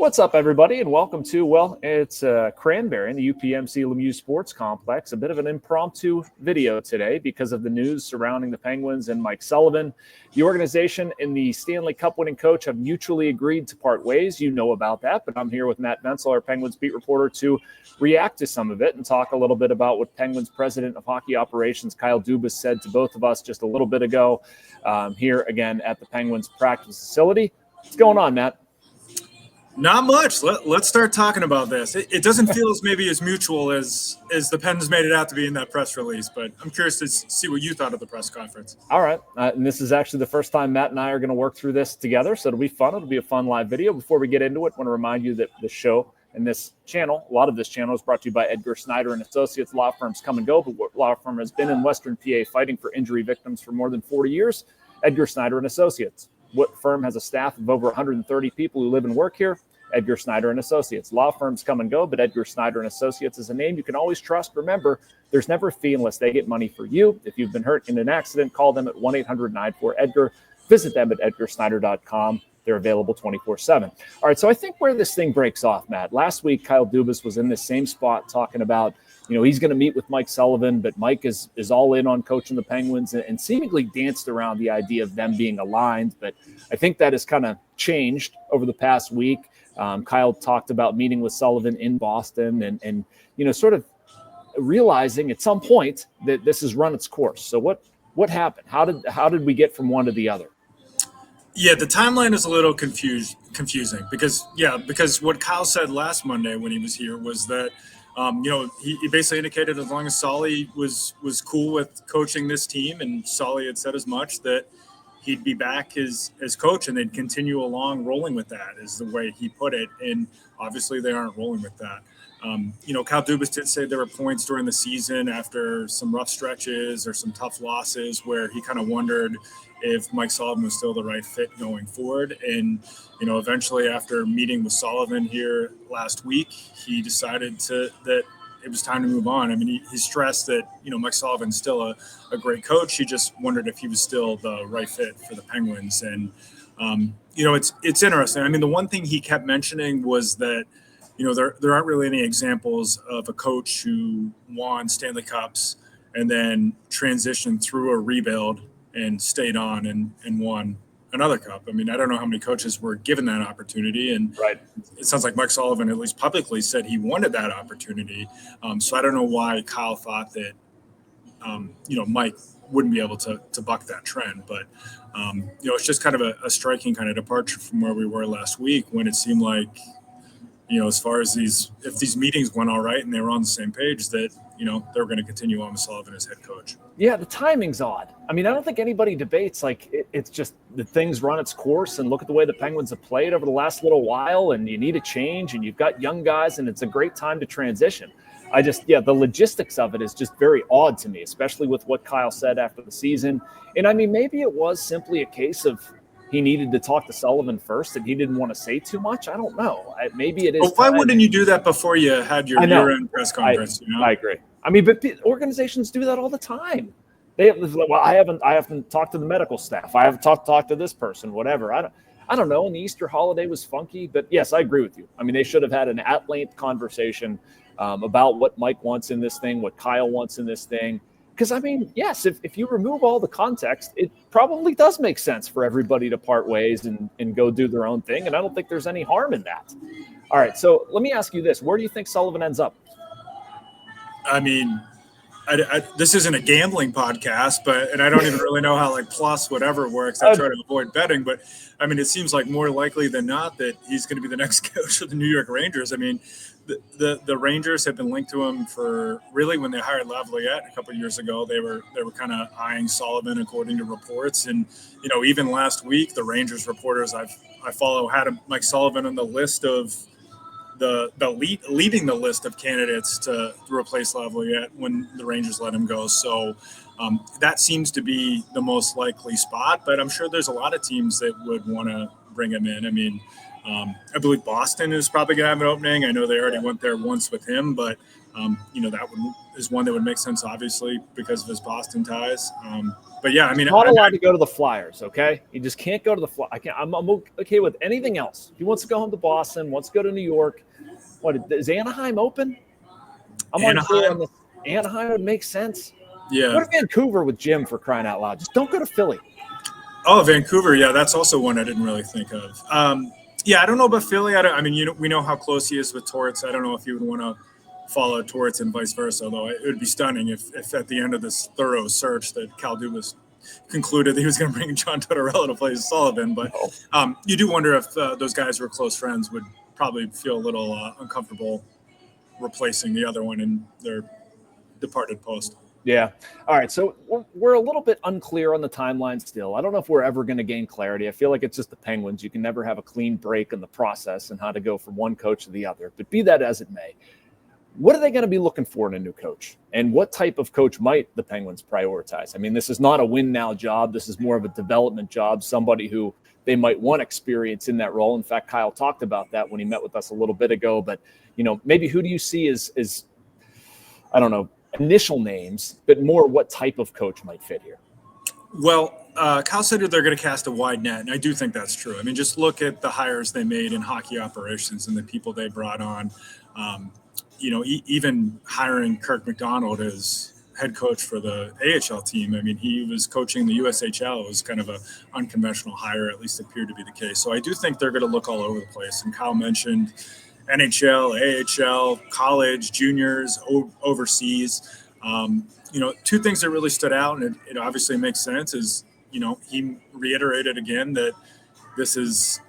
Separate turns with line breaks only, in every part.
What's up, everybody, and welcome to, it's Cranberry in the UPMC Lemieux Sports Complex. A bit of an impromptu video today because of the news surrounding the Penguins and Mike Sullivan. The organization and the Stanley Cup winning coach have mutually agreed to part ways. You know about that, but I'm here with Matt Vensel, our Penguins beat reporter, to react to some of it and talk a little bit about what Penguins president of hockey operations Kyle Dubas said to both of us just a little bit ago here again at the Penguins practice facility. What's going on, Matt?
Not much. Let's start talking about this. It doesn't feel as mutual as the Pens made it out to be in that press release, but I'm curious to see what you thought of the press conference.
All right. And this is actually the first time Matt and I are going to work through this together, so it'll be fun. It'll be a fun live video. Before we get into it, I want to remind you that the show and this channel, a lot of this channel is brought to you by Edgar Snyder and Associates. Law firms come and go, but what law firm has been in Western PA fighting for injury victims for more than 40 years? Edgar Snyder and Associates. What firm has a staff of over 130 people who live and work here? Edgar Snyder and Associates. Law firms come and go, but Edgar Snyder and Associates is a name you can always trust. Remember, there's never a fee unless they get money for you. If you've been hurt in an accident, call them at 1-800-94-EDGAR. Visit them at edgarsnyder.com. They're available 24/7. All right, so I think where this thing breaks off, Matt, last week Kyle Dubas was in the same spot talking about, he's going to meet with Mike Sullivan, but Mike is all in on coaching the Penguins and seemingly danced around the idea of them being aligned. But I think that has kind of changed over the past week. Kyle talked about meeting with Sullivan in Boston and sort of realizing at some point that this has run its course. So what happened? How did we get from one to the other?
Yeah, the timeline is a little confusing because what Kyle said last Monday when he was here was that he basically indicated as long as Solly was cool with coaching this team, and Solly had said as much, that he'd be back as coach and they'd continue along rolling with that, is the way he put it. And obviously they aren't rolling with that. Kyle Dubas did say there were points during the season after some rough stretches or some tough losses where he kind of wondered if Mike Sullivan was still the right fit going forward. And, eventually after meeting with Sullivan here last week, he decided that it was time to move on. I mean, he stressed that, Mike Sullivan's still a great coach. He just wondered if he was still the right fit for the Penguins. And, it's interesting. I mean, the one thing he kept mentioning was that, there aren't really any examples of a coach who won Stanley Cups and then transitioned through a rebuild and stayed on and won another cup. I mean, I don't know how many coaches were given that opportunity. And
right.
It sounds like Mike Sullivan, at least publicly, said he wanted that opportunity. So I don't know why Kyle thought that, Mike wouldn't be able to buck that trend. But, it's just kind of a striking kind of departure from where we were last week, when it seemed like, as far as if these meetings went all right and they were on the same page, that, they were going to continue on with Sullivan as head coach.
Yeah, the timing's odd. I mean, I don't think anybody debates, it's just the things run its course, and look at the way the Penguins have played over the last little while, and you need a change, and you've got young guys, and it's a great time to transition. The logistics of it is just very odd to me, especially with what Kyle said after the season. And I mean, maybe it was simply a case of he needed to talk to Sullivan first and he didn't want to say too much. I don't know. Maybe it is.
Well, why wouldn't you do that before you had your year-end press conference?
I agree. I mean, but organizations do that all the time. I haven't talked to the medical staff. I haven't talked to this person, whatever. I don't know. And the Easter holiday was funky, but yes, I agree with you. I mean, they should have had an at-length conversation about what Mike wants in this thing, what Kyle wants in this thing. Because, I mean, yes, if you remove all the context, it probably does make sense for everybody to part ways and go do their own thing. And I don't think there's any harm in that. All right, so let me ask you this. Where do you think Sullivan ends up?
I mean, this isn't a gambling podcast, and I don't even really know how plus whatever works. I try to avoid betting, but I mean, it seems like more likely than not that he's going to be the next coach of the New York Rangers. I mean, the Rangers have been linked to him for really when they hired Lavalliette a couple of years ago. They were kind of eyeing Sullivan according to reports, and even last week the Rangers reporters I follow had Mike Sullivan on the list of leading the list of candidates to replace Lavalliette when the Rangers let him go. So that seems to be the most likely spot, but I'm sure there's a lot of teams that would want to bring him in. I mean, I believe Boston is probably going to have an opening. I know they already went there once with him, but that is one that would make sense, obviously, because of his Boston ties. But yeah, I mean,
not allowed to go to the Flyers. Okay, he just can't go to the Flyers. I'm okay with anything else. If he wants to go home to Boston, wants to go to New York. What is Anaheim open? I'm unclear on this. Anaheim would make sense.
Yeah.
What if Vancouver with Jim, for crying out loud? Just don't go to Philly.
Oh, Vancouver. Yeah, that's also one I didn't really think of. I don't know about Philly. We know how close he is with Torts. I don't know if you would want to follow Torts and vice versa, although it would be stunning if at the end of this thorough search that Kyle Dubas concluded that he was going to bring John Tortorella to play Sullivan. But you do wonder if those guys who are close friends would probably feel a little uncomfortable replacing the other one in their departed post.
Yeah. All right. So we're a little bit unclear on the timeline still. I don't know if we're ever going to gain clarity. I feel like it's just the Penguins. You can never have a clean break in the process and how to go from one coach to the other. But be that as it may, what are they going to be looking for in a new coach? And what type of coach might the Penguins prioritize? I mean, this is not a win-now job. This is more of a development job, somebody who they might want experience in that role. In fact, Kyle talked about that when he met with us a little bit ago. But, maybe who do you see as I don't know, initial names, but more what type of coach might fit here?
Well, Kyle said that they're going to cast a wide net, and I do think that's true. I mean, just look at the hires they made in hockey operations and the people they brought on. Even hiring Kirk McDonald as head coach for the AHL team. I mean, he was coaching the USHL. It was kind of an unconventional hire, at least appeared to be the case. So I do think they're going to look all over the place. And Kyle mentioned NHL, AHL, college, juniors, overseas. Two things that really stood out, and it obviously makes sense, is, he reiterated again that this is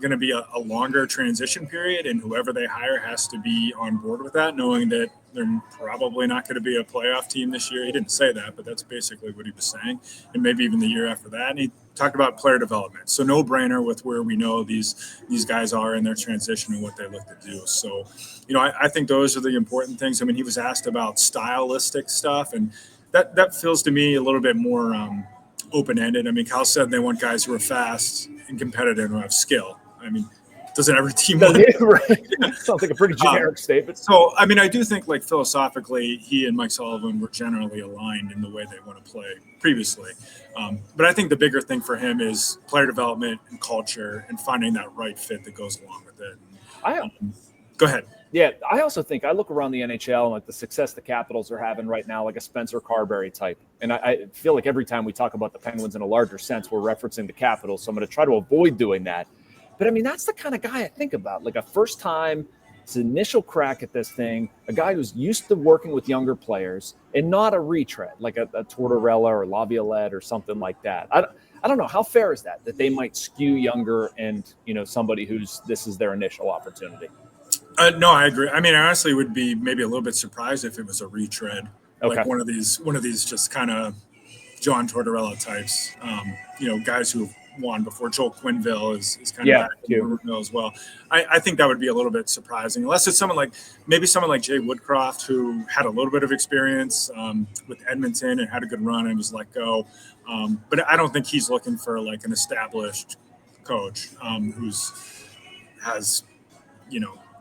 going to be a longer transition period, and whoever they hire has to be on board with that, knowing that they're probably not going to be a playoff team this year. He didn't say that, but that's basically what he was saying, and maybe even the year after that. And he talked about player development. So no brainer with where we know these guys are in their transition and what they look to do. So, I think those are the important things. I mean, he was asked about stylistic stuff, and that feels to me a little bit more open-ended. I mean, Kyle said they want guys who are fast and competitive and who have skill. I mean, doesn't every team want that?
Right. Sounds like a pretty generic statement.
So, I mean, I do think, like, philosophically, he and Mike Sullivan were generally aligned in the way they want to play previously. But I think the bigger thing for him is player development and culture and finding that right fit that goes along with it. Go ahead.
Yeah, I also think I look around the NHL and like the success the Capitals are having right now, like a Spencer Carberry type. And I feel like every time we talk about the Penguins in a larger sense, we're referencing the Capitals. So I'm going to try to avoid doing that. But I mean, that's the kind of guy I think about, like a first time, it's an initial crack at this thing, a guy who's used to working with younger players and not a retread, like a Tortorella or Laviolette or something like that. I don't know. How fair is that they might skew younger and, somebody this is their initial opportunity?
No, I agree. I mean, I honestly would be maybe a little bit surprised if it was a retread, like one of these just kind of John Tortorella types, guys who have won before. Joel Quenneville is kind of back in the as well. I think that would be a little bit surprising, unless it's someone like Jay Woodcroft, who had a little bit of experience with Edmonton and had a good run and was let go. But I don't think he's looking for like an established coach has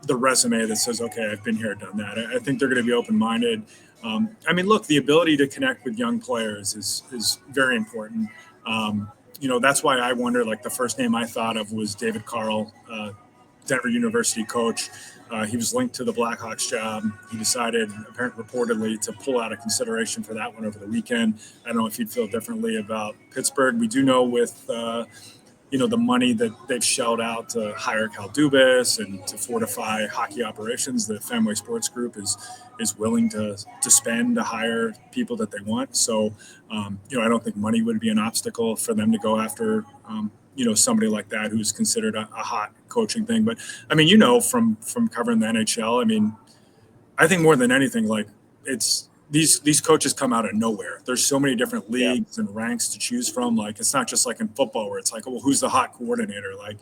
the resume that says, okay, I've been here, done that. I think they're going to be open-minded. I mean, look, the ability to connect with young players is very important. That's why I wonder, like the first name I thought of was David Carl, Denver University coach. He was linked to the Blackhawks job. He decided, reportedly, to pull out of consideration for that one over the weekend. I don't know if he'd feel differently about Pittsburgh. We do know with the money that they've shelled out to hire Kyle Dubas and to fortify hockey operations, the Fenway Sports Group is willing to spend to hire people that they want. So, I don't think money would be an obstacle for them to go after, somebody like that who's considered a hot coaching thing. But, I mean, from covering the NHL, I mean, I think more than anything, like these coaches come out of nowhere. There's so many different leagues and ranks to choose from. Like, it's not just like in football where it's like, well, who's the hot coordinator? Like,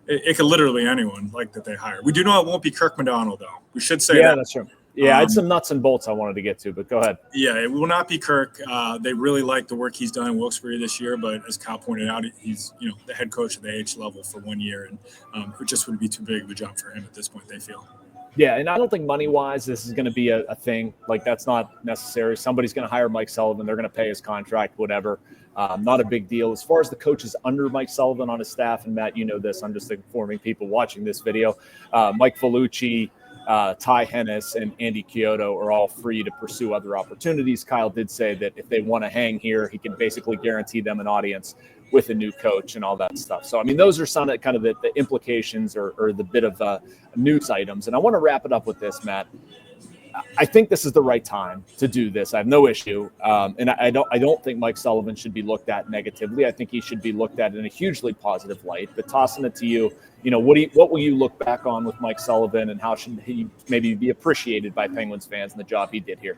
it could literally be anyone like that they hire. We do know it won't be Kirk McDonald, though. We should say that.
That's true. Yeah, I had some nuts and bolts I wanted to get to, but go ahead.
Yeah, it will not be Kirk. They really like the work he's done in Wilkes-Barre this year, but as Kyle pointed out, he's the head coach at the AH level for 1 year, and it just would be too big of a jump for him at this point, they feel.
Yeah, and I don't think money-wise this is going to be a thing. Like, that's not necessary. Somebody's going to hire Mike Sullivan. They're going to pay his contract, whatever. Not a big deal. As far as the coaches under Mike Sullivan on his staff, and Matt, you know this, I'm just informing people watching this video, Mike Vellucci, Ty Hennis, and Andy Chiodo are all free to pursue other opportunities. Kyle did say that if they want to hang here, he can basically guarantee them an audience with a new coach and all that stuff. So, I mean, those are some of kind of the implications or the bit of news items. And I want to wrap it up with this, Matt. I think this is the right time to do this. I have no issue. And I don't think Mike Sullivan should be looked at negatively. I think he should be looked at in a hugely positive light. But tossing it to you, what will you look back on with Mike Sullivan, and how should he maybe be appreciated by Penguins fans and the job he did here?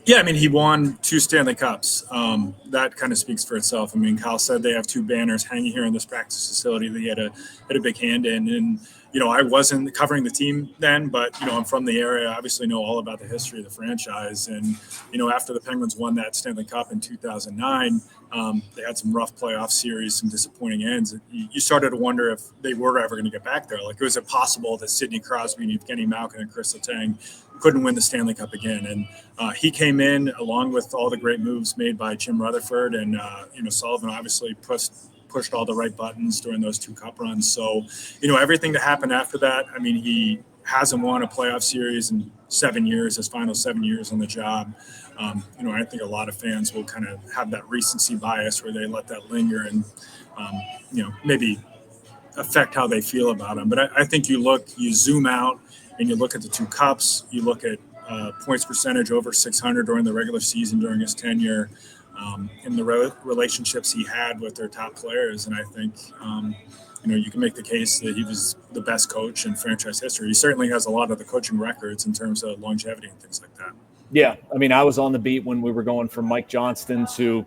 Yeah, I mean, he won 2 Stanley Cups. That kind of speaks for itself. I mean, Kyle said they have 2 banners hanging here in this practice facility that he had a big hand in. And, I wasn't covering the team then, but, I'm from the area. I obviously know all about the history of the franchise. And, after the Penguins won that Stanley Cup in 2009, they had some rough playoff series, some disappointing ends. You started to wonder if they were ever going to get back there. Like, was it possible that Sidney Crosby and Evgeni Malkin and Kris Letang couldn't win the Stanley Cup again? And he came in along with all the great moves made by Jim Rutherford, and Sullivan obviously pushed all the right buttons during those 2 cup runs. So, everything that happened after that, I mean, he hasn't won a playoff series in 7 years, his final 7 years on the job. I think a lot of fans will kind of have that recency bias where they let that linger and, maybe affect how they feel about him. But I think you zoom out and you look at the 2 cups, you look at points percentage over 600 during the regular season during his tenure, and the relationships he had with their top players. And I think, you can make the case that he was the best coach in franchise history. He certainly has a lot of the coaching records in terms of longevity and things like that.
Yeah, I mean, I was on the beat when we were going from Mike Johnston to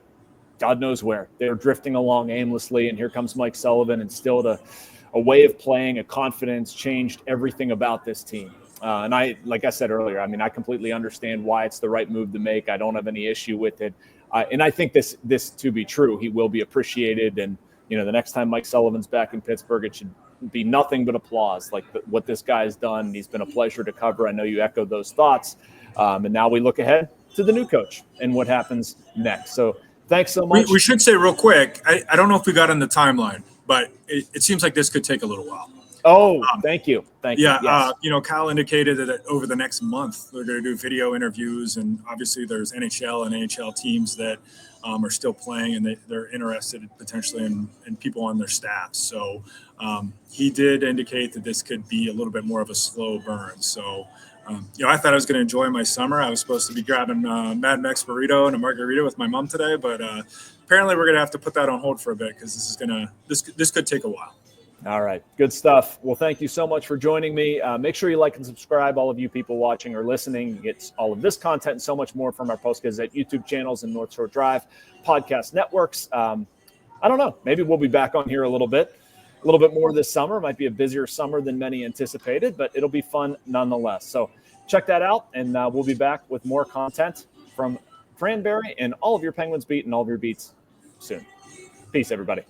God knows where. They were drifting along aimlessly, and here comes Mike Sullivan, instilled a way of playing, a confidence, changed everything about this team. And like I said earlier, I mean, I completely understand why it's the right move to make. I don't have any issue with it. And I think this to be true, he will be appreciated. And, the next time Mike Sullivan's back in Pittsburgh, it should be nothing but applause, like what this guy has done. He's been a pleasure to cover. I know you echoed those thoughts. And now we look ahead to the new coach and what happens next. So thanks so much.
We should say real quick, I don't know if we got on the timeline, but it seems like this could take a little while.
Oh, thank you. Thank you.
Yeah, yes. Kyle indicated that over the next month they're going to do video interviews, and obviously there's NHL and AHL teams that are still playing, and they're interested potentially in people on their staff. So he did indicate that this could be a little bit more of a slow burn. So, I thought I was going to enjoy my summer. I was supposed to be grabbing Mad Mex burrito and a margarita with my mom today, but apparently we're going to have to put that on hold for a bit because this could take a while.
All right. Good stuff. Well, thank you so much for joining me. Make sure you like and subscribe, all of you people watching or listening. You get all of this content and so much more from our Post-Gazette YouTube channels and North Shore Drive podcast networks. I don't know. Maybe we'll be back on here a little bit more this summer. It might be a busier summer than many anticipated, but it'll be fun nonetheless. So check that out, and we'll be back with more content from Cranberry and all of your Penguins beat and all of your beats soon. Peace, everybody.